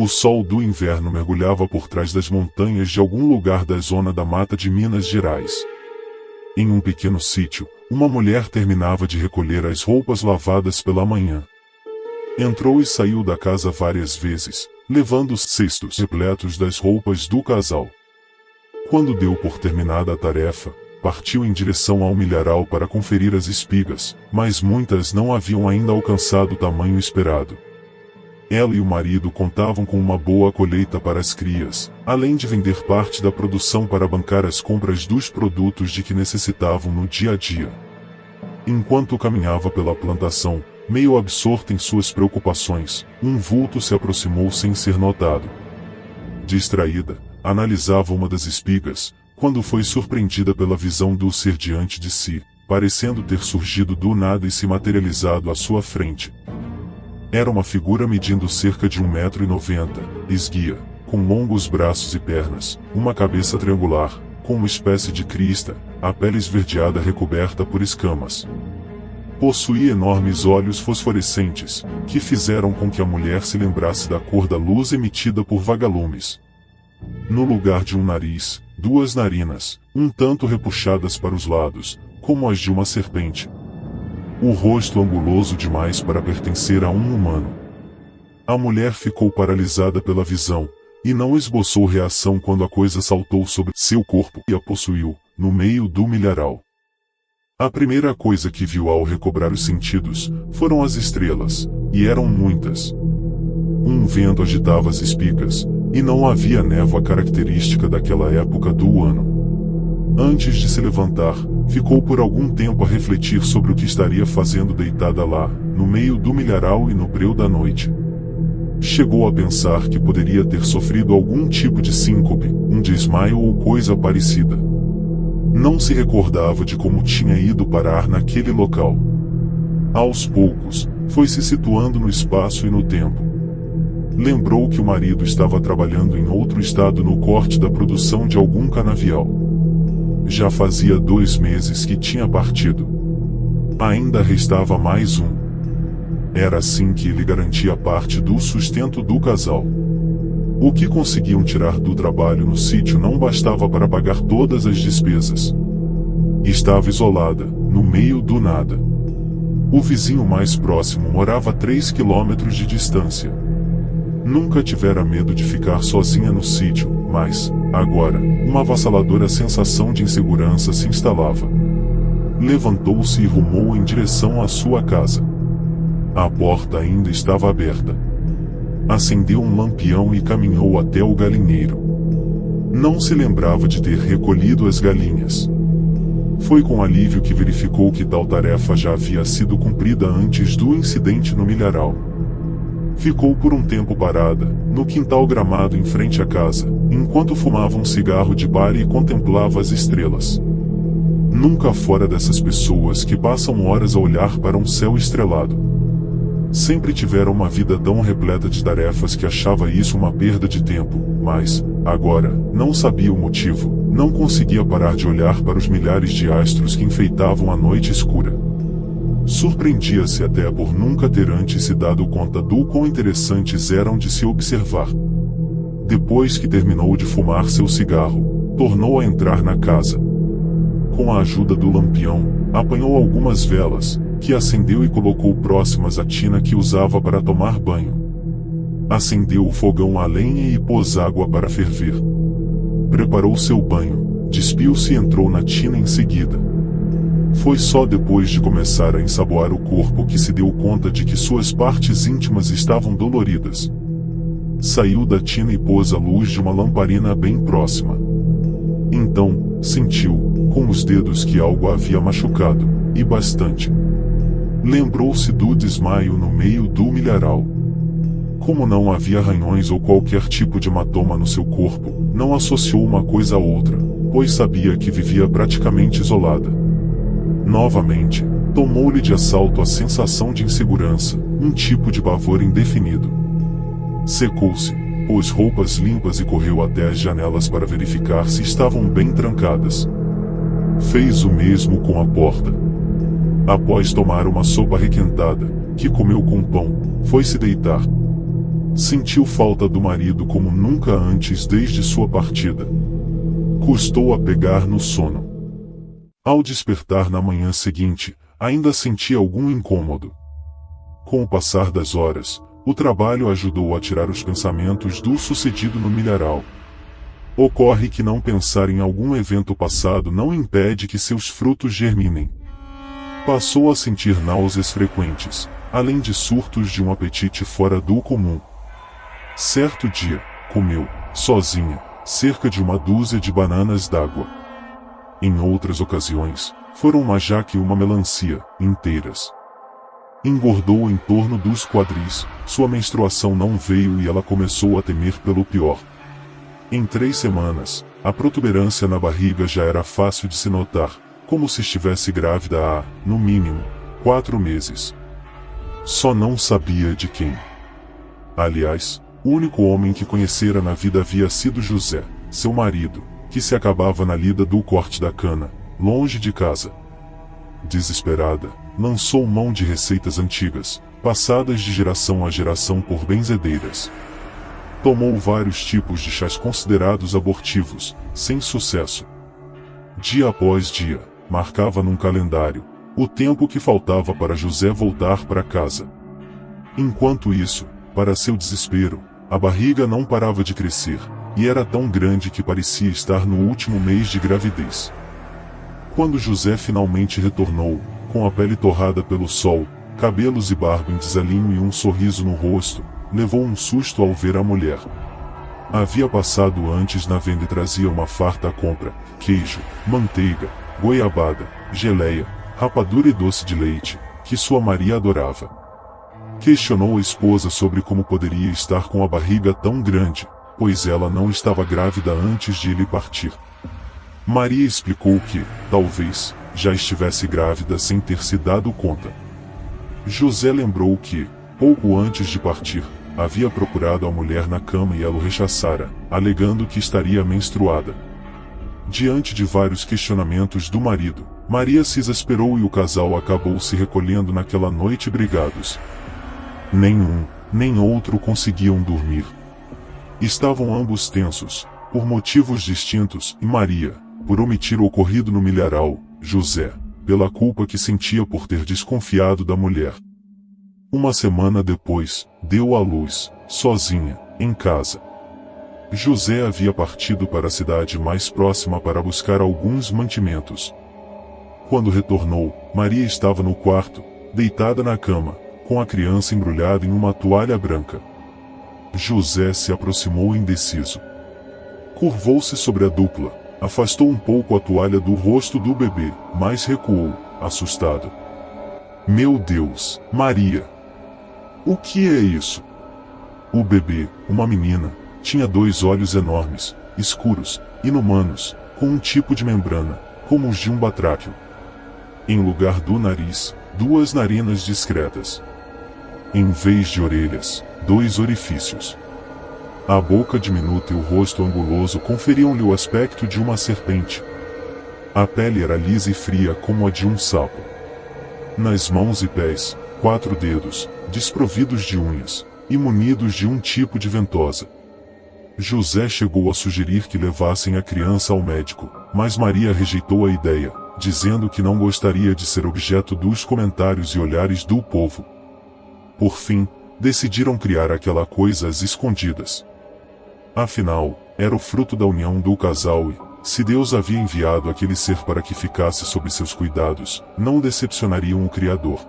O sol do inverno mergulhava por trás das montanhas de algum lugar da zona da mata de Minas Gerais. Em um pequeno sítio, uma mulher terminava de recolher as roupas lavadas pela manhã. Entrou e saiu da casa várias vezes, levando cestos repletos das roupas do casal. Quando deu por terminada a tarefa, partiu em direção ao milharal para conferir as espigas, mas muitas não haviam ainda alcançado o tamanho esperado. Ela e o marido contavam com uma boa colheita para as crias, além de vender parte da produção para bancar as compras dos produtos de que necessitavam no dia a dia. Enquanto caminhava pela plantação, meio absorta em suas preocupações, um vulto se aproximou sem ser notado. Distraída, analisava uma das espigas, quando foi surpreendida pela visão do ser diante de si, parecendo ter surgido do nada e se materializado à sua frente. Era uma figura medindo cerca de 1,90 m, esguia, com longos braços e pernas, uma cabeça triangular, com uma espécie de crista, a pele esverdeada recoberta por escamas. Possuía enormes olhos fosforescentes, que fizeram com que a mulher se lembrasse da cor da luz emitida por vagalumes. No lugar de um nariz, duas narinas, um tanto repuxadas para os lados, como as de uma serpente. O rosto anguloso demais para pertencer a um humano. A mulher ficou paralisada pela visão, e não esboçou reação quando a coisa saltou sobre seu corpo e a possuiu, no meio do milharal. A primeira coisa que viu ao recobrar os sentidos, foram as estrelas, e eram muitas. Um vento agitava as espigas, e não havia névoa característica daquela época do ano. Antes de se levantar, ficou por algum tempo a refletir sobre o que estaria fazendo deitada lá, no meio do milharal e no breu da noite. Chegou a pensar que poderia ter sofrido algum tipo de síncope, um desmaio ou coisa parecida. Não se recordava de como tinha ido parar naquele local. Aos poucos, foi se situando no espaço e no tempo. Lembrou que o marido estava trabalhando em outro estado no corte da produção de algum canavial. Já fazia 2 meses que tinha partido. Ainda restava mais um. Era assim que ele garantia parte do sustento do casal. O que conseguiam tirar do trabalho no sítio não bastava para pagar todas as despesas. Estava isolada, no meio do nada. O vizinho mais próximo morava a 3 quilômetros de distância. Nunca tivera medo de ficar sozinha no sítio, mas, agora, uma avassaladora sensação de insegurança se instalava. Levantou-se e rumou em direção à sua casa. A porta ainda estava aberta. Acendeu um lampião e caminhou até o galinheiro. Não se lembrava de ter recolhido as galinhas. Foi com alívio que verificou que tal tarefa já havia sido cumprida antes do incidente no milharal. Ficou por um tempo parada, no quintal gramado em frente à casa, enquanto fumava um cigarro de bar e contemplava as estrelas. Nunca fora dessas pessoas que passam horas a olhar para um céu estrelado. Sempre tivera uma vida tão repleta de tarefas que achava isso uma perda de tempo, mas, agora, não sabia o motivo, não conseguia parar de olhar para os milhares de astros que enfeitavam a noite escura. Surpreendia-se até por nunca ter antes se dado conta do quão interessantes eram de se observar. Depois que terminou de fumar seu cigarro, tornou a entrar na casa. Com a ajuda do lampião, apanhou algumas velas, que acendeu e colocou próximas à tina que usava para tomar banho. Acendeu o fogão a lenha e pôs água para ferver. Preparou seu banho, despiu-se e entrou na tina em seguida. Foi só depois de começar a ensaboar o corpo que se deu conta de que suas partes íntimas estavam doloridas. Saiu da tina e pôs a luz de uma lamparina bem próxima. Então, sentiu, com os dedos que algo havia machucado, e bastante. Lembrou-se do desmaio no meio do milharal. Como não havia arranhões ou qualquer tipo de hematoma no seu corpo, não associou uma coisa a outra, pois sabia que vivia praticamente isolada. Novamente, tomou-lhe de assalto a sensação de insegurança, um tipo de pavor indefinido. Secou-se, pôs roupas limpas e correu até as janelas para verificar se estavam bem trancadas. Fez o mesmo com a porta. Após tomar uma sopa requentada, que comeu com pão, foi se deitar. Sentiu falta do marido como nunca antes desde sua partida. Custou a pegar no sono. Ao despertar na manhã seguinte, ainda sentia algum incômodo. Com o passar das horas, o trabalho ajudou a tirar os pensamentos do sucedido no milharal. Ocorre que não pensar em algum evento passado não impede que seus frutos germinem. Passou a sentir náuseas frequentes, além de surtos de um apetite fora do comum. Certo dia, comeu, sozinha, cerca de uma dúzia de bananas d'água. Em outras ocasiões, foram uma jaca e uma melancia, inteiras. Engordou em torno dos quadris, sua menstruação não veio e ela começou a temer pelo pior. Em 3 semanas, a protuberância na barriga já era fácil de se notar, como se estivesse grávida há, no mínimo, 4 meses. Só não sabia de quem. Aliás, o único homem que conhecera na vida havia sido José, seu marido, que se acabava na lida do corte da cana, longe de casa. Desesperada, lançou mão de receitas antigas, passadas de geração a geração por benzedeiras. Tomou vários tipos de chás considerados abortivos, sem sucesso. Dia após dia, marcava num calendário o tempo que faltava para José voltar para casa. Enquanto isso, para seu desespero, a barriga não parava de crescer, e era tão grande que parecia estar no último mês de gravidez. Quando José finalmente retornou, com a pele torrada pelo sol, cabelos e barba em desalinho e um sorriso no rosto, levou um susto ao ver a mulher. Havia passado antes na venda e trazia uma farta compra: queijo, manteiga, goiabada, geleia, rapadura e doce de leite, que sua Maria adorava. Questionou a esposa sobre como poderia estar com a barriga tão grande, pois ela não estava grávida antes de ele partir. Maria explicou que, talvez, já estivesse grávida sem ter se dado conta. José lembrou que, pouco antes de partir, havia procurado a mulher na cama e ela o rechaçara, alegando que estaria menstruada. Diante de vários questionamentos do marido, Maria se exasperou e o casal acabou se recolhendo naquela noite brigados. Nenhum, nem outro conseguiam dormir. Estavam ambos tensos, por motivos distintos, e Maria, por omitir o ocorrido no milharal, José, pela culpa que sentia por ter desconfiado da mulher. Uma semana depois, deu à luz, sozinha, em casa. José havia partido para a cidade mais próxima para buscar alguns mantimentos. Quando retornou, Maria estava no quarto, deitada na cama, com a criança embrulhada em uma toalha branca. José se aproximou indeciso. Curvou-se sobre a dupla, afastou um pouco a toalha do rosto do bebê, mas recuou, assustado. Meu Deus, Maria! O que é isso? O bebê, uma menina, tinha 2 olhos enormes, escuros, inumanos, com um tipo de membrana, como os de um batráquio. Em lugar do nariz, 2 narinas discretas. Em vez de orelhas, 2 orifícios. A boca diminuta e o rosto anguloso conferiam-lhe o aspecto de uma serpente. A pele era lisa e fria como a de um sapo. Nas mãos e pés, 4 dedos, desprovidos de unhas, e munidos de um tipo de ventosa. José chegou a sugerir que levassem a criança ao médico, mas Maria rejeitou a ideia, dizendo que não gostaria de ser objeto dos comentários e olhares do povo. Por fim, decidiram criar aquela coisa às escondidas. Afinal, era o fruto da união do casal e, se Deus havia enviado aquele ser para que ficasse sob seus cuidados, não decepcionariam o Criador.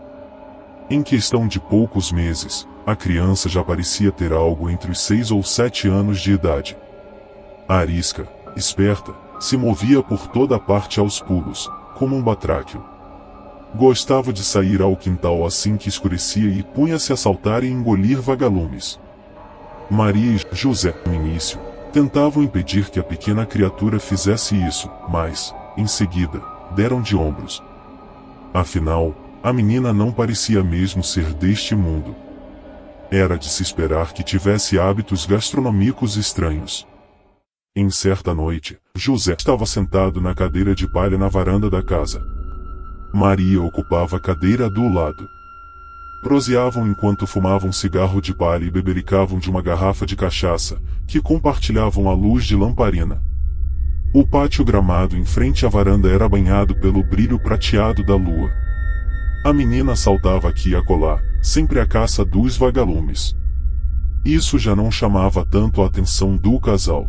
Em questão de poucos meses, a criança já parecia ter algo entre os 6 ou 7 anos de idade. Arisca, esperta, se movia por toda parte aos pulos, como um batráquio. Gostava de sair ao quintal assim que escurecia e punha-se a saltar e engolir vagalumes. Maria e José, no início, tentavam impedir que a pequena criatura fizesse isso, mas, em seguida, deram de ombros. Afinal, a menina não parecia mesmo ser deste mundo. Era de se esperar que tivesse hábitos gastronômicos estranhos. Em certa noite, José estava sentado na cadeira de palha na varanda da casa. Maria ocupava a cadeira do lado. proseavam enquanto fumavam cigarro de palha e bebericavam de uma garrafa de cachaça, que compartilhavam à luz de lamparina. O pátio gramado em frente à varanda era banhado pelo brilho prateado da lua. A menina saltava aqui e acolá, sempre à caça dos vagalumes. Isso já não chamava tanto a atenção do casal.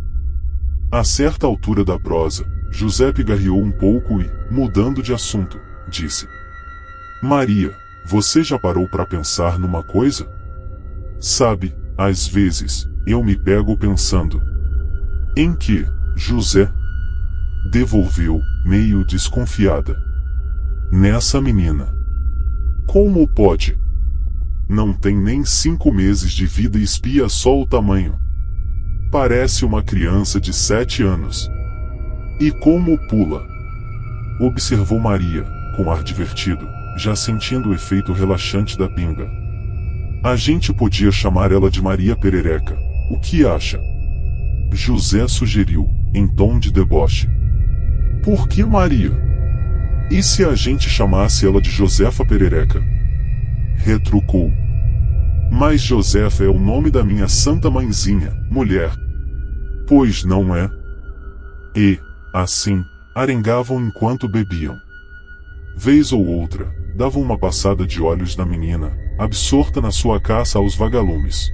A certa altura da prosa, José pigarreou um pouco e, mudando de assunto, disse: Maria, você já parou para pensar numa coisa? Sabe, às vezes, eu me pego pensando. Em que, José? Devolveu, meio desconfiada. Nessa menina. Como pode? Não tem nem 5 meses de vida e espia só o tamanho. Parece uma criança de 7 anos. E como pula? Observou Maria, com ar divertido, já sentindo o efeito relaxante da pinga. A gente podia chamar ela de Maria Perereca. O que acha? José sugeriu, em tom de deboche. Por que Maria? E se a gente chamasse ela de Josefa Perereca? Retrucou. Mas Josefa é o nome da minha santa mãezinha, mulher. Pois não é? E, assim, arengavam enquanto bebiam. Vez ou outra, davam uma passada de olhos na menina, absorta na sua caça aos vagalumes.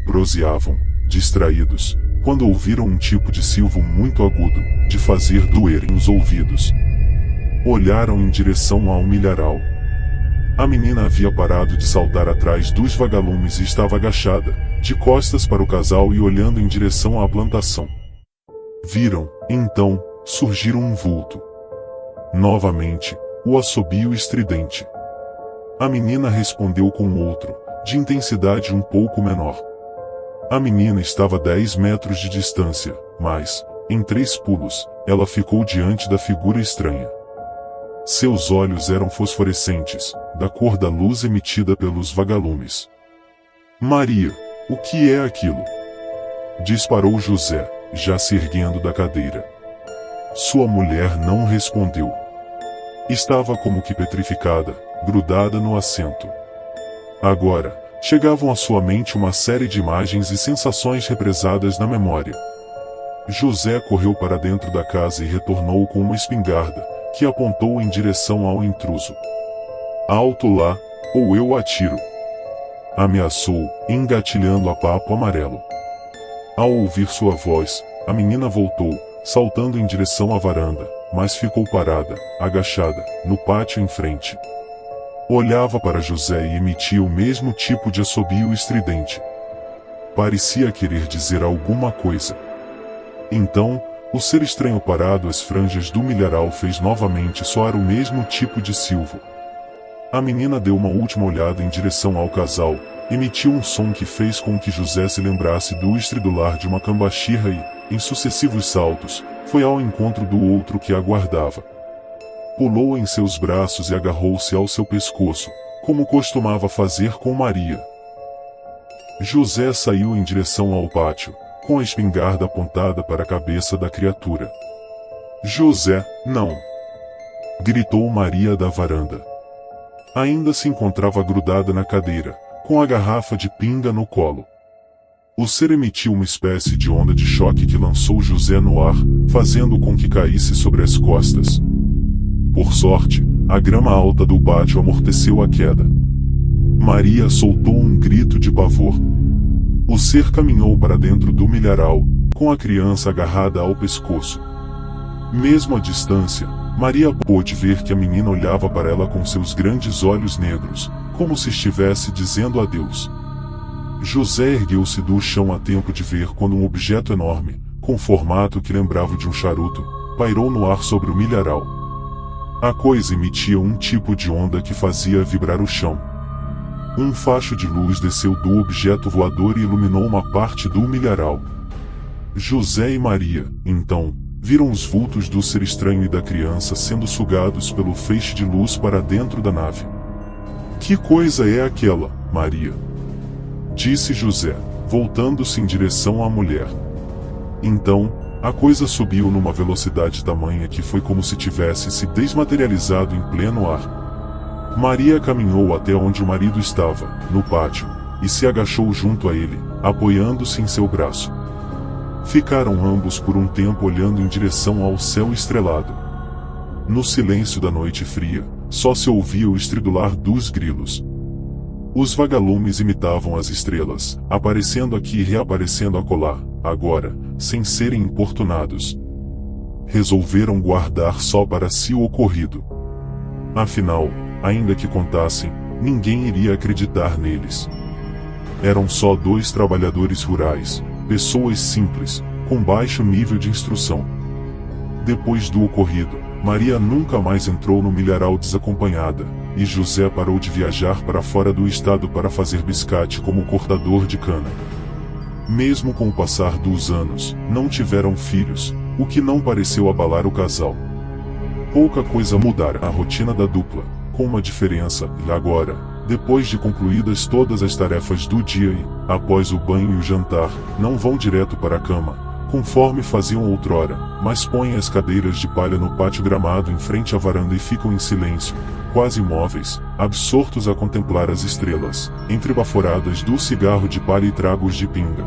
Proseavam, distraídos, quando ouviram um tipo de silvo muito agudo, de fazer doerem os ouvidos. Olharam em direção ao milharal. A menina havia parado de saltar atrás dos vagalumes e estava agachada, de costas para o casal e olhando em direção à plantação. Viram, então, surgir um vulto. Novamente, o assobio estridente. A menina respondeu com outro, de intensidade um pouco menor. A menina estava a 10 metros de distância, mas, em 3 pulos, ela ficou diante da figura estranha. Seus olhos eram fosforescentes, da cor da luz emitida pelos vagalumes. Maria, o que é aquilo? Disparou José, já se erguendo da cadeira. Sua mulher não respondeu. Estava como que petrificada, grudada no assento. Agora, chegavam à sua mente uma série de imagens e sensações represadas na memória. José correu para dentro da casa e retornou com uma espingarda, que apontou em direção ao intruso. Alto lá, ou eu atiro. Ameaçou, engatilhando a papo amarelo. Ao ouvir sua voz, a menina voltou, saltando em direção à varanda, mas ficou parada, agachada, no pátio em frente. Olhava para José e emitia o mesmo tipo de assobio estridente. Parecia querer dizer alguma coisa. Então, o ser estranho parado às franjas do milharal fez novamente soar o mesmo tipo de silvo. A menina deu uma última olhada em direção ao casal, emitiu um som que fez com que José se lembrasse do estridular de uma cambaxirra e, em sucessivos saltos, foi ao encontro do outro que aguardava. Pulou em seus braços e agarrou-se ao seu pescoço, como costumava fazer com Maria. José saiu em direção ao pátio, com a espingarda apontada para a cabeça da criatura. José, não! Gritou Maria da varanda. Ainda se encontrava grudada na cadeira, com a garrafa de pinga no colo. O ser emitiu uma espécie de onda de choque que lançou José no ar, fazendo com que caísse sobre as costas. Por sorte, a grama alta do pátio amorteceu a queda. Maria soltou um grito de pavor. O ser caminhou para dentro do milharal, com a criança agarrada ao pescoço. Mesmo à distância, Maria pôde ver que a menina olhava para ela com seus grandes olhos negros, como se estivesse dizendo adeus. José ergueu-se do chão a tempo de ver quando um objeto enorme, com formato que lembrava de um charuto, pairou no ar sobre o milharal. A coisa emitia um tipo de onda que fazia vibrar o chão. Um facho de luz desceu do objeto voador e iluminou uma parte do milharal. José e Maria, então, viram os vultos do ser estranho e da criança sendo sugados pelo feixe de luz para dentro da nave. Que coisa é aquela, Maria? Disse José, voltando-se em direção à mulher. Então, a coisa subiu numa velocidade tamanha que foi como se tivesse se desmaterializado em pleno ar. Maria caminhou até onde o marido estava, no pátio, e se agachou junto a ele, apoiando-se em seu braço. Ficaram ambos por um tempo olhando em direção ao céu estrelado. No silêncio da noite fria, só se ouvia o estridular dos grilos. Os vagalumes imitavam as estrelas, aparecendo aqui e reaparecendo acolá, agora, sem serem importunados. Resolveram guardar só para si o ocorrido. Afinal, ainda que contassem, ninguém iria acreditar neles. Eram só dois trabalhadores rurais, pessoas simples, com baixo nível de instrução. Depois do ocorrido, Maria nunca mais entrou no milharal desacompanhada, e José parou de viajar para fora do estado para fazer biscate como cortador de cana. Mesmo com o passar dos anos, não tiveram filhos, o que não pareceu abalar o casal. Pouca coisa mudara a rotina da dupla, com uma diferença, e agora, depois de concluídas todas as tarefas do dia e, após o banho e o jantar, não vão direto para a cama, conforme faziam outrora, mas põem as cadeiras de palha no pátio gramado em frente à varanda e ficam em silêncio, quase imóveis, absortos a contemplar as estrelas, entre baforadas do cigarro de palha e tragos de pinga.